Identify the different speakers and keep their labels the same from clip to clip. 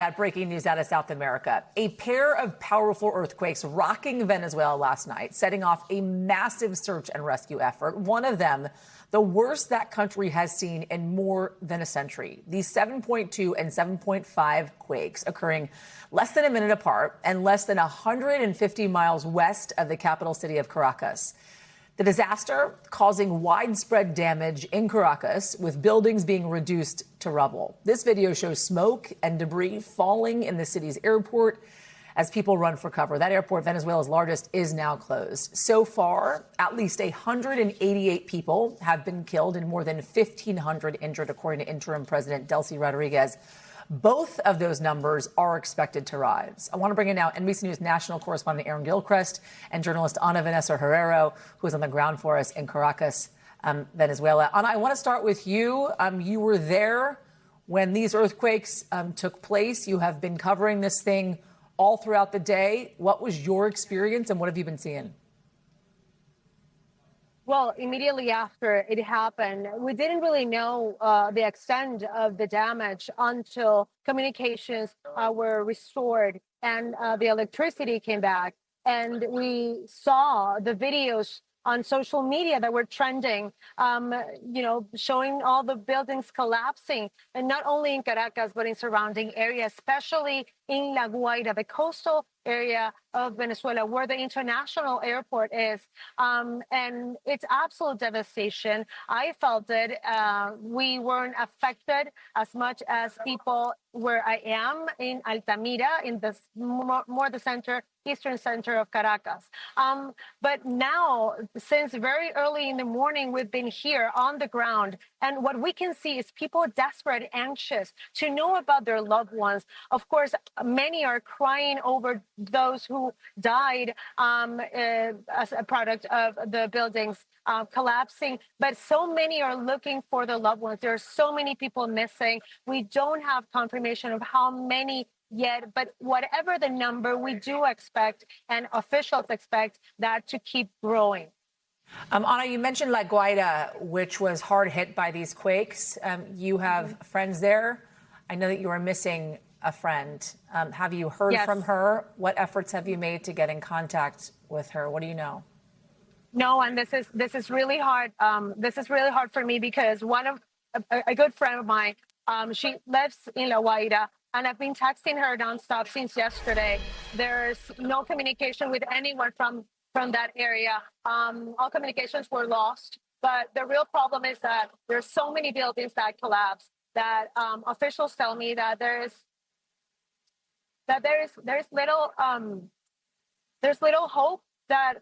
Speaker 1: At breaking news out of South America, a pair of powerful earthquakes rocking Venezuela last night, setting off a massive search and rescue effort. One of them, the worst that country has seen in more than a century. These 7.2 and 7.5 quakes occurring less than a minute apart and less than 150 miles west of the capital city of Caracas. The disaster causing widespread damage in Caracas, with buildings being reduced to rubble. This video shows smoke and debris falling in the city's airport as people run for cover. That airport, Venezuela's largest, is now closed. So far, at least 188 people have been killed and more than 1,500 injured, according to interim President Delcy Rodriguez. Both of those numbers are expected to rise. I want to bring in now NBC News national correspondent Aaron Gilchrist and journalist Vanessa Herrero, who is on the ground for us in Caracas, Venezuela. Ana, I want to start with you. You were there when these earthquakes took place. You have been covering this thing all throughout the day. What was your experience and what have you been seeing?
Speaker 2: Well, immediately after it happened, we didn't really know the extent of the damage until communications were restored and the electricity came back. And we saw the videos on social media that were trending, showing all the buildings collapsing, and not only in Caracas, but in surrounding areas, especially in La Guaira, the coastal area of Venezuela, where the international airport is. And it's absolute devastation. I felt it. We weren't affected as much as people where I am in Altamira, in the more the center, eastern center of Caracas. But now, since very early in the morning, we've been here on the ground. And what we can see is people desperate, anxious to know about their loved ones. Of course, many are crying over those who died as a product of the buildings collapsing. But so many are looking for their loved ones. There are so many people missing. We don't have confirmation of how many yet, but whatever the number, we do expect, and officials expect, that to keep growing.
Speaker 1: Ana, you mentioned La Guaira, which was hard hit by these quakes. You have friends there. I know that you are missing a friend. Have you heard from her? What efforts have you made to get in contact with her? What do you know?
Speaker 2: No, and this is really hard. This is really hard for me because a good friend of mine, she lives in La Guaira, and I've been texting her nonstop since yesterday. There's no communication with anyone from that area. All communications were lost. But the real problem is that there's so many buildings that collapsed that officials tell me that there's little hope that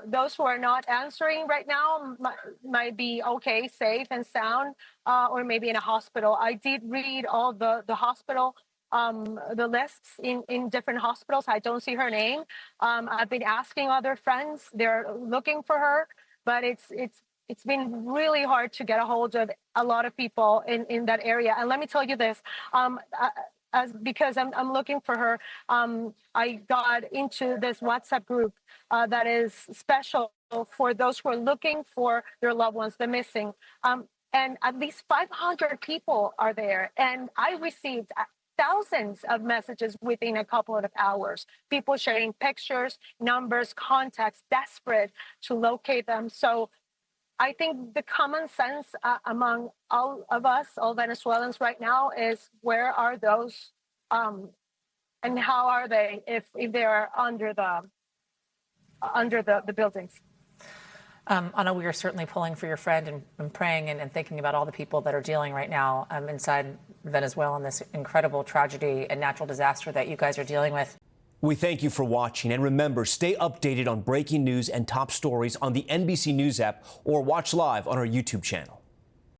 Speaker 2: those who are not answering right now might be okay, safe and sound, or maybe in a hospital. I did read all the hospital, the lists in different hospitals. I don't see her name. I've been asking other friends. They're looking for her, but it's been really hard to get a hold of a lot of people in that area. And let me tell you this, because I'm looking for her, I got into this WhatsApp group that is special for those who are looking for their loved ones, the missing. And at least 500 people are there. And I received thousands of messages within a couple of hours. People sharing pictures, numbers, contacts, desperate to locate them. So I think the common sense among all of us, all Venezuelans right now, is where are those and how are they if they are under the buildings?
Speaker 1: Ana, we are certainly pulling for your friend and praying and thinking about all the people that are dealing right now inside Venezuela in this incredible tragedy and natural disaster that you guys are dealing with.
Speaker 3: We thank you for watching, and remember, stay updated on breaking news and top stories on the NBC News app or watch live on our YouTube channel.